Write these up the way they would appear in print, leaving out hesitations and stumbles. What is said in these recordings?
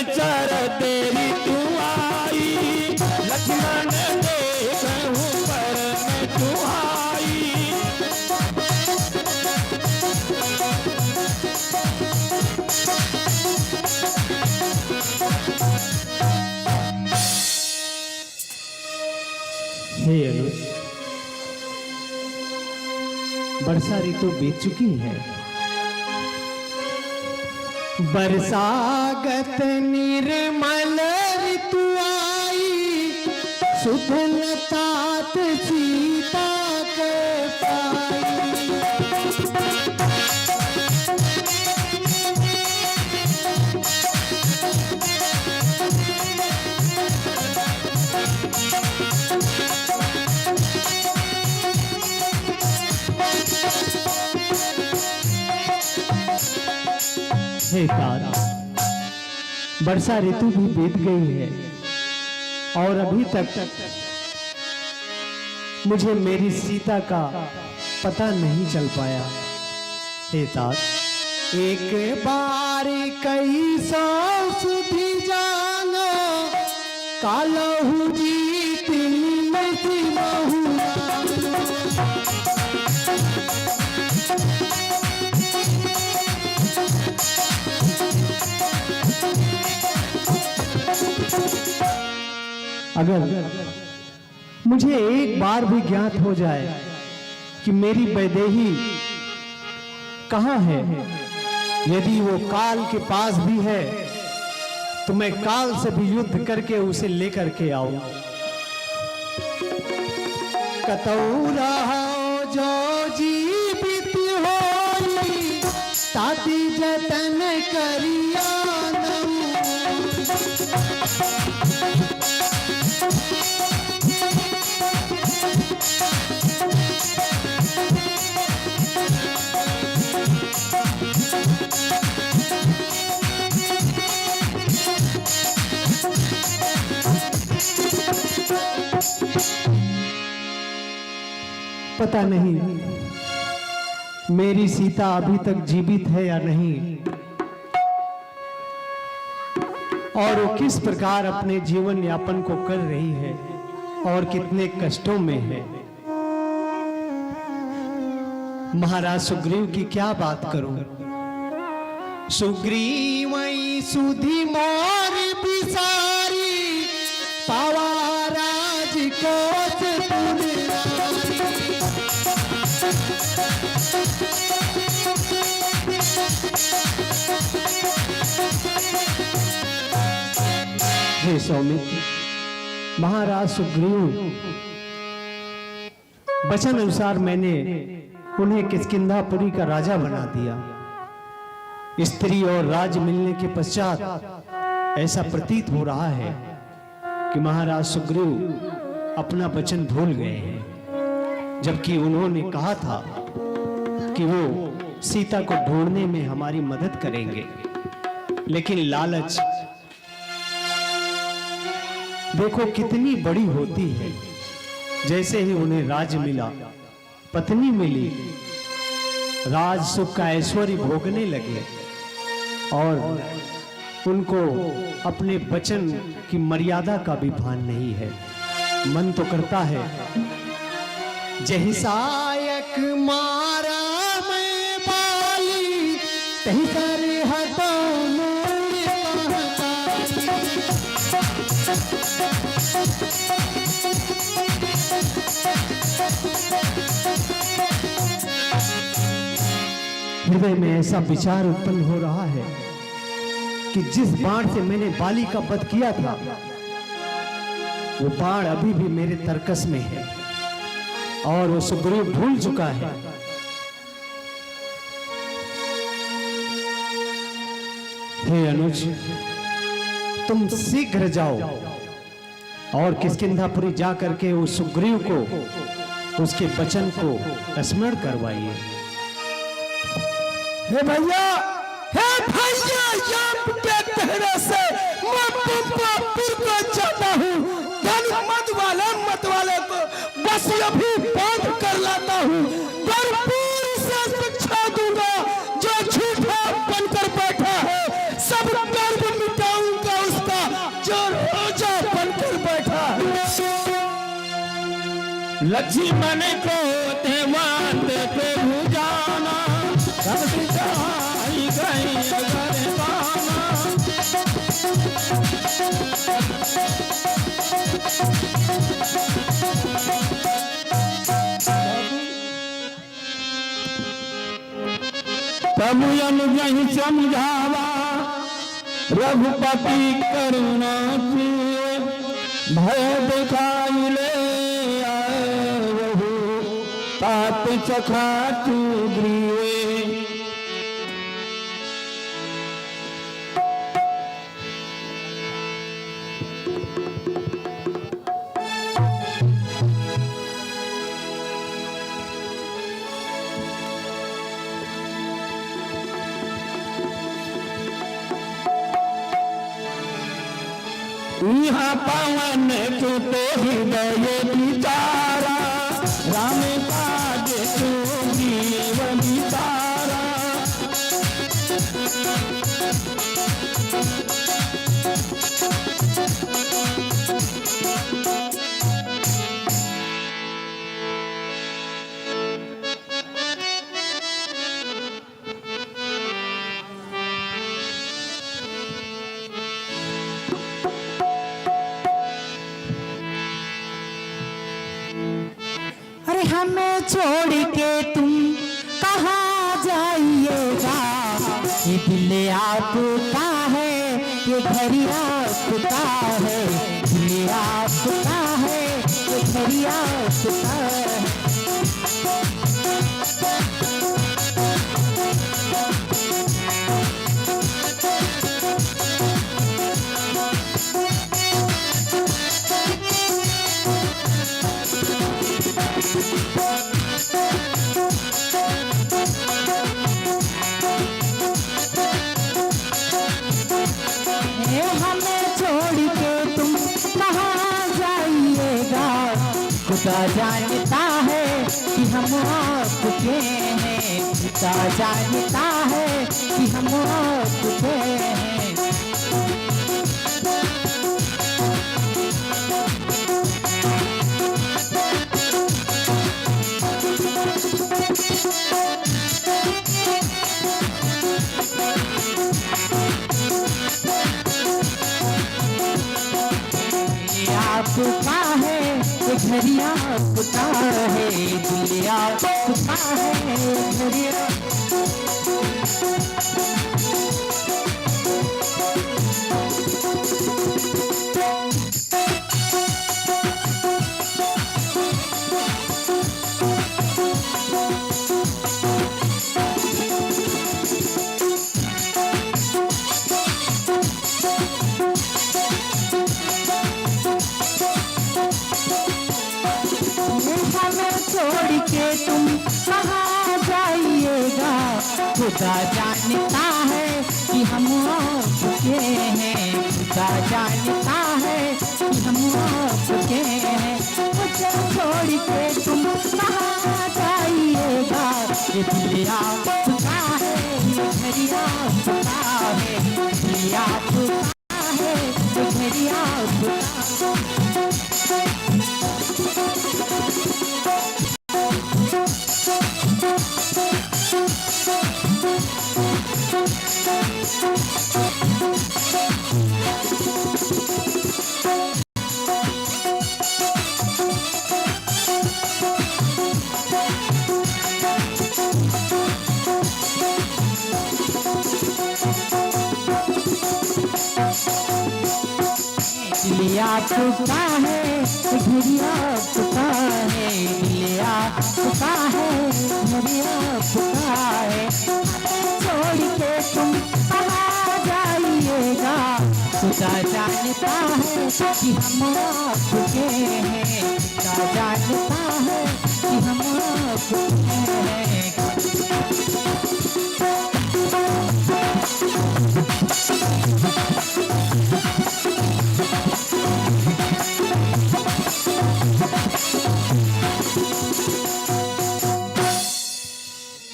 चर तेरी तू आई, लक्ष्मण देखूं पर मैं तू आई। हे अनुज, वर्षा ऋतु बीत चुकी है। बरसागत निर्मल ऋतु आई, सुध तात सीता के पाई। हे तात, वर्षा ऋतु भी बीत गई है और अभी तक मुझे मेरी सीता का पता नहीं चल पाया। हे तात, एक बार कई सौ सुधी जानो, कालहु जीत निमति महु। अगर मुझे एक बार भी ज्ञात हो जाए कि मेरी वैदेही कहाँ है, यदि वो काल के पास भी है तो मैं काल से भी युद्ध करके उसे लेकर के आऊं। कतौ रहो जो जीवित होई, ताती जतन करिया पता नहीं मेरी सीता अभी तक जीवित है या नहीं, और वो किस प्रकार अपने जीवन यापन को कर रही है और कितने कष्टों में है। महाराज सुग्रीव की क्या बात करूं। सुग्रीव सुधी मोर बिसारी, पावा राज कोस हे सौमित्र, महाराज सुग्रीव वचन अनुसार मैंने उन्हें किष्किंधापुरी का राजा बना दिया। स्त्री और राज मिलने के पश्चात ऐसा प्रतीत हो रहा है कि महाराज सुग्रीव अपना वचन भूल गए हैं, जबकि उन्होंने कहा था कि वो सीता को ढूंढने में हमारी मदद करेंगे। लेकिन लालच देखो कितनी बड़ी होती है। जैसे ही उन्हें राज्य मिला, पत्नी मिली, राज सुख का ऐश्वर्य भोगने लगे और उनको अपने वचन की मर्यादा का भी भान नहीं है। मन तो करता है जही सायक मारा मैं बाली, तही कर हटो मोर हृदय में ऐसा विचार उत्पन्न हो रहा है कि जिस बाण से मैंने बाली का वध किया था, वो बाण अभी भी मेरे तरकस में है और वो सुग्रीव भूल चुका है। हे अनुज, तुम शीघ्र जाओ और किष्किंधापुरी जा करके उस सुग्रीव को उसके वचन को स्मरण करवाइए। हे भैया, यहाँ के कहने से मैं पंपापुर को जाता हूँ। धन मत वाले को बस अभी बांध कर लाता हूँ। भरपूर से शिक्षा दूंगा, जो झूठा बनकर बैठा है सब गर्व मिटाऊंगा। लक्ष्मण को देवान पे भुजाना सब सिधाई गई गरबाना। प्रभु अनुग्रह समझावा रघुपति करुणा से भय दिखाई ले आए वहु तात चखा तू ग्रीवे। यहाँ पवन सुते हृदय विचारा राम काज तू जीव विचारा। अरे हमें छोड़ के तुम कहाँ जाइएगा, ये दिल आपका है, ये घर आपका है, दिल आपका है, ये घर आपका है। खुदा जानता है कि हम आपके हैं, खुदा जानता है कि हम आपके हैं। आपका है घरिया आपका है, दिल आपका है घरिया। छोड़ के तुम कहाँ जाइएगा, खुदा जानता है कि हम आपके हैं, खुदा जानता है कि हम आपके हैं। मुझे छोड़ के तुम कहाँ जाइएगा, ये दिल आपका है, ये घर आपका है, दिल आपका है, ये घर आपका। दिल आपका है, घर आपका है, दिल आपका है, घर आपका है। छोड़ के तुम कहाँ जाइएगा, खुदा जानता है कि हम आपके हैं, खुदा जानता है कि हम आपके हैं।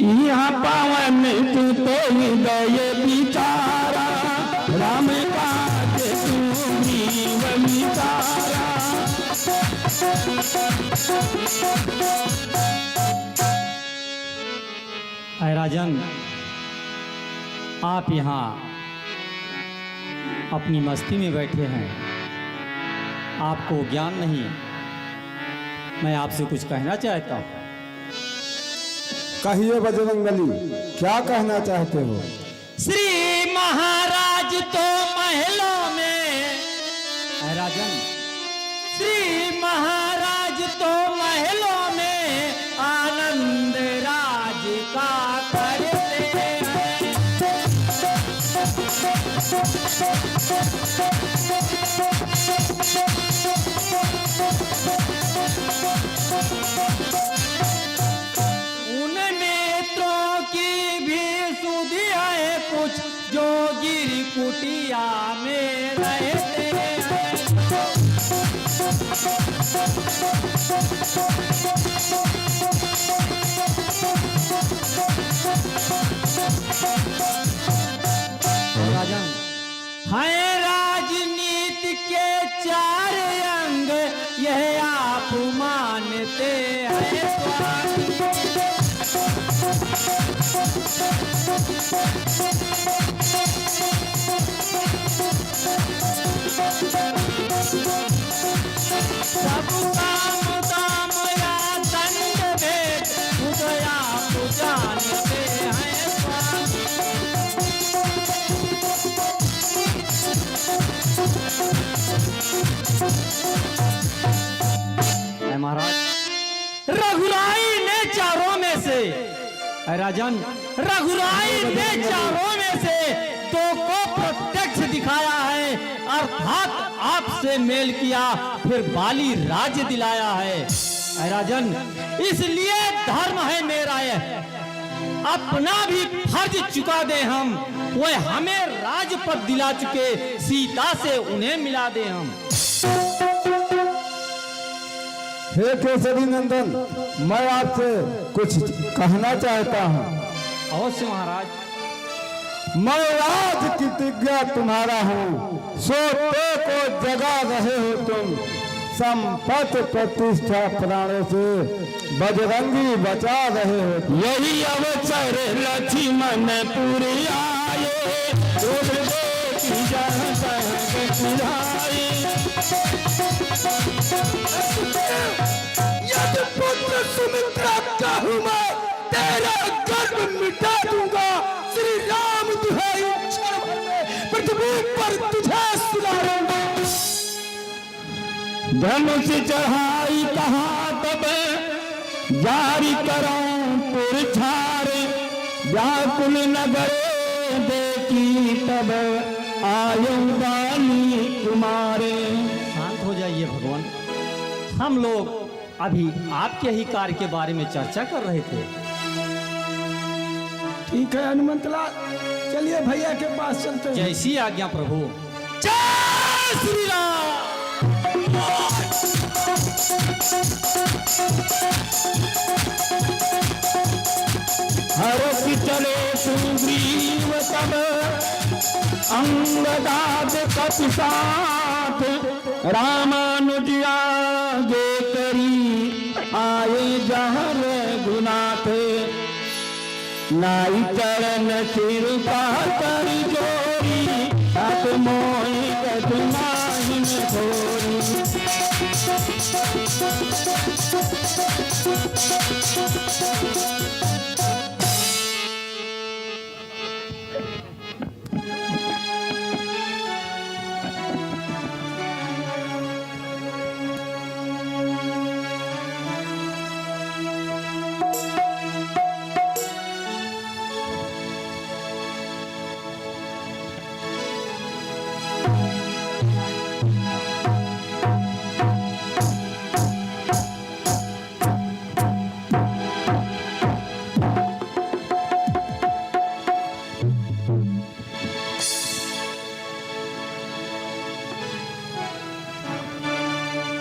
यहाँ पावन तू तो हृदय विचारा राम काज तू जीव विचारा। अय राजन, आप यहाँ अपनी मस्ती में बैठे हैं, आपको ज्ञान नहीं। मैं आपसे कुछ कहना चाहता हूँ। कहिए बजरंगबली, क्या कहना चाहते हो? श्री महाराज तो महलों में, अय राजन, श्री महाराज तो महलों में आनंद राज का करते हैं। उन नेत्रों की भी सुधि है कुछ जो गिर कुटिया में रहते हैं। राजन, है राजनीति के चार अंग, यह आप मानते हैं स्वामी। सब काम दाम या दंड भेद खुद आप जानते हैं स्वामी। है महाराज, रघुराई ने चारों में से, है राजन, रघुराई ने चारों में से दो को प्रत्यक्ष दिखाया है, अर्थात आपसे मेल किया, फिर बाली राज्य दिलाया है। है राजन, इसलिए धर्म है मेरा यह, अपना भी फर्ज चुका दे हम, वो हमें राजपद दिला चुके, सीता से उन्हें मिला दे हम। हे केसरी नंदन, मैं आपसे कुछ कहना चाहता हूँ। अवश्य महाराज। मैं राज की प्रतिज्ञा तुम्हारा हूँ, सोते को जगा रहे हो तुम, संपत्ति प्रतिष्ठा प्राणों से बजरंगी बचा रहे हो। यही अवसर लक्ष्मण पुरी आए, यदि पुत्र सुमित्रा का हूँ मैं, तेरा गर्भ मिटा दूंगा। श्री राम दुहाई क्षण भर में पृथ्वी पर तुझे सुलाऊंगा। धनुष चढ़ाई कहा तब जारी कराऊं पुरछारे, व्याकुल नगर देखी तब आयो बाली तुम्हारे। शांत हो जाइए भगवान, हम लोग अभी आपके ही कार्य के बारे में चर्चा कर रहे थे। ठीक है हनुमंत लाल, चलिए भैया के पास चलते हैं। जैसी आज्ञा प्रभु। जय श्री राम। हरस चले सुग्रीव तब अंगदाद कपि साथ, रामानुज आगे करी आए जहाँ रघुनाथ। नाई चरण सिर पाकर जोरी, आप मोहि गत माहि में घोरी।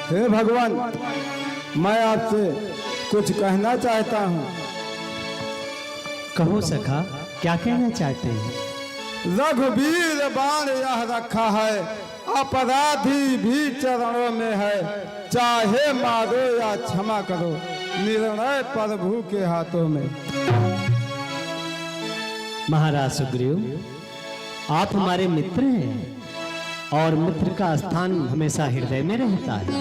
हे भगवान, मैं आपसे कुछ कहना चाहता हूँ। कहो सखा, क्या कहना चाहते हैं? रघुवीर बाण यह रखा है, अपराधी भी चरणों में है, चाहे मारो या क्षमा करो, निर्णय प्रभु के हाथों में। महाराज सुग्रीव, आप हमारे मित्र हैं और मित्र का स्थान हमेशा हृदय में रहता है,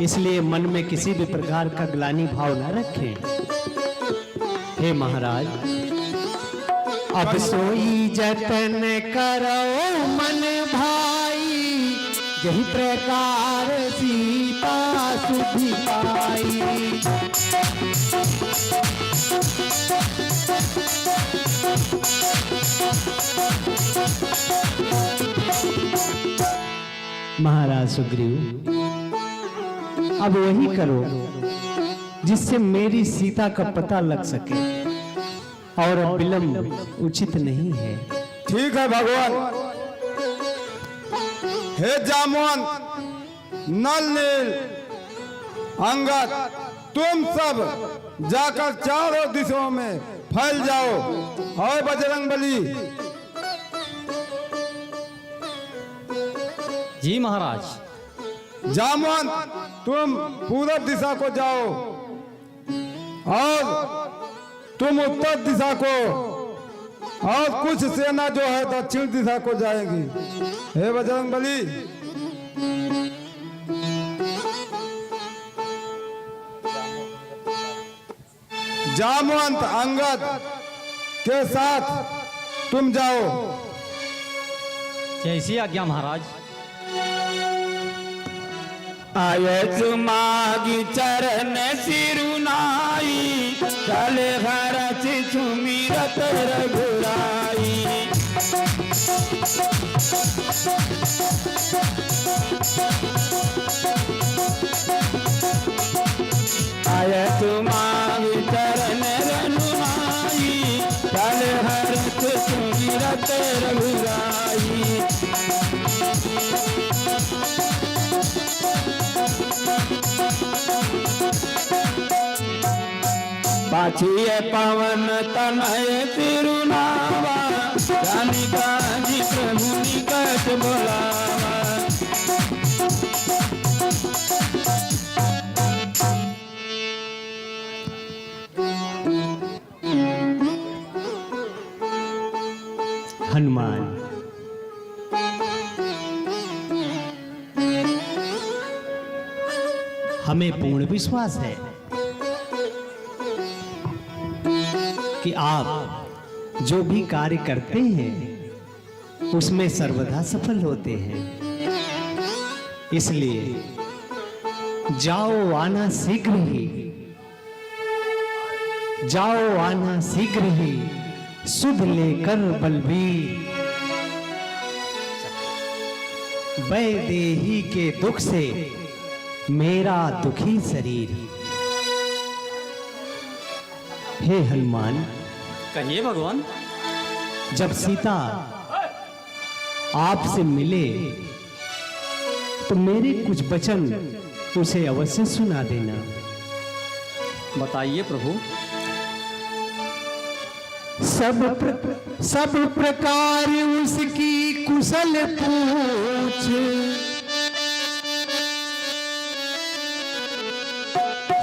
इसलिए मन में किसी भी प्रकार का ग्लानि भाव न रखें। हे महाराज, अब सोई जतन करो मन भाई, यही प्रकार सीता सुधि पाई। महाराज सुग्रीव, अब वही करो जिससे मेरी सीता का पता लग सके, और अब विलंब उचित नहीं है। ठीक है भगवान। हे जामवंत, नल नील, अंगद, तुम सब जाकर चारों दिशाओं में फैल जाओ। और बजरंगबली, जी महाराज। जामवंत, तुम पूरब दिशा को जाओ और तुम उत्तर दिशा को, और कुछ सेना जो है दक्षिण दिशा को जाएगी। हे बजरंगबली, जामवंत अंगद के साथ तुम जाओ। जैसी आज्ञा महाराज। आयत मागी चरण सिरुनाई, चल हरच सुमिरत रघुराई। आयत मागी चरण रनुनाई, चल हरच सुमिरत रघुराई। पाछिए पवन तनय तिरुनावा, रानी काजी प्रभु निकट बोलावा। हनुमान, हमें पूर्ण विश्वास है कि आप जो भी कार्य करते हैं उसमें सर्वदा सफल होते हैं। इसलिए जाओ आना शीघ्र ही, जाओ आना शीघ्र ही, सुध लेकर बलबीर। वैदेही के दुख से मेरा दुखी शरीर। हे हनुमान, कहिए भगवान। जब सीता आपसे मिले तो मेरे कुछ वचन उसे अवश्य सुना देना। बताइए प्रभु। सब प्रकार उसकी कुशल पूछ,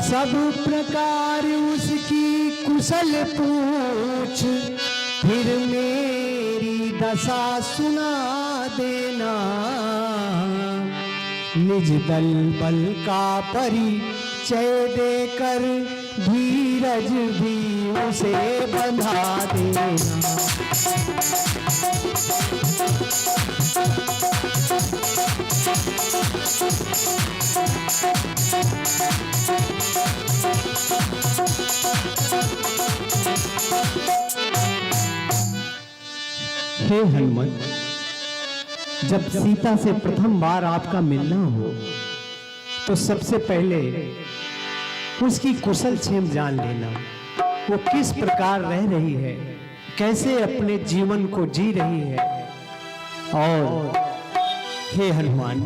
सब प्रकार उसकी कुशल पूछ, फिर मेरी दशा सुना देना। निज दल बल का परिचय देकर धीरज भी उसे बंधा देना। हे हनुमत, जब सीता से प्रथम बार आपका मिलना हो तो सबसे पहले उसकी कुशल क्षेम जान लेना। वो किस प्रकार रह रही है, कैसे अपने जीवन को जी रही है। और हे हनुमान,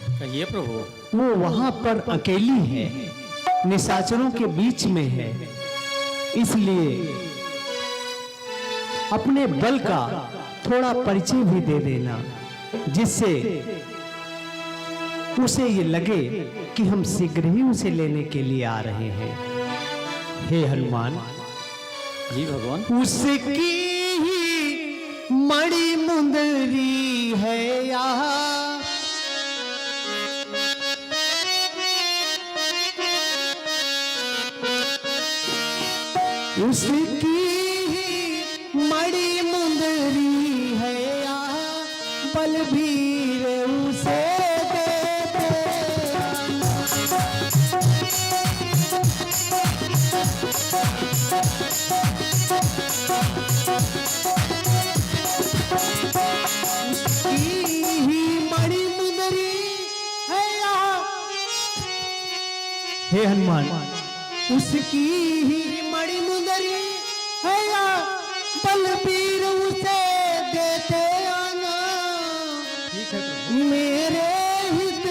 कहिए प्रभु। वो वहां पर अकेली है, निशाचरों के बीच में है, इसलिए अपने बल का थोड़ा परिचय भी दे देना, जिससे उसे ये लगे कि हम शीघ्र ही उसे लेने के लिए आ रहे हैं। हे हनुमान। जी भगवान। उसकी ही मणि मुंदरी है यहाँ, उसकी ही मणि मुंदरी है यहाँ, बलबीर उसे देते उसकी ही मणि मुंदरी है यहाँ। हे हनुमान, उसकी ही मणि मुंदरी है यहाँ, बलबीर उसे देते आना। मेरे हित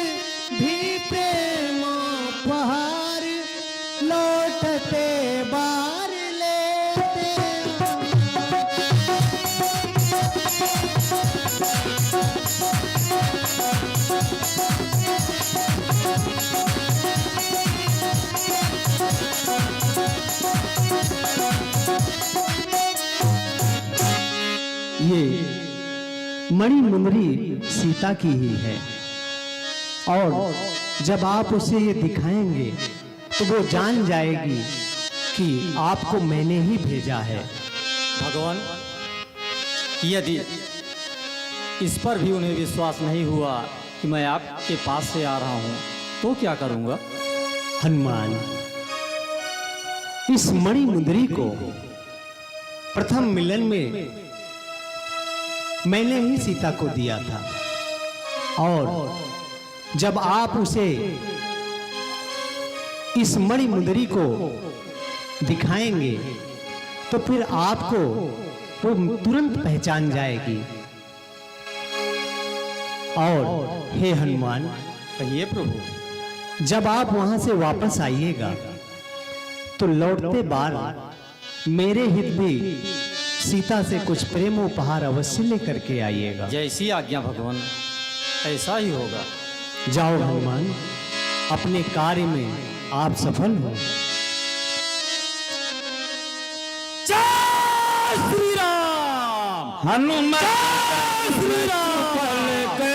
भी प्रेम उपहार लौटते बार लेते ये मणि मुंदरी सीता की ही है, और जब आप उसे ये दिखाएंगे तो वो जान जाएगी कि आपको मैंने ही भेजा है। भगवान, यदि इस पर भी उन्हें विश्वास नहीं हुआ कि मैं आपके पास से आ रहा हूं, तो क्या करूंगा? हनुमान, इस मणि मुंदरी को प्रथम मिलन में मैंने ही सीता को दिया था, और जब आप उसे इस मणि मुंदरी को दिखाएंगे तो फिर आपको वो तुरंत पहचान जाएगी। और हे हनुमान, कहिए प्रभु। जब आप वहां से वापस आइएगा तो लौटते बार मेरे हित भी सीता से कुछ प्रेम उपहार अवश्य लेकर के आइएगा। जैसी आज्ञा भगवान, ऐसा ही होगा। जाओ हनुमान, अपने कार्य में आप सफल हो। जय श्री राम। हनुमान श्री राम। पल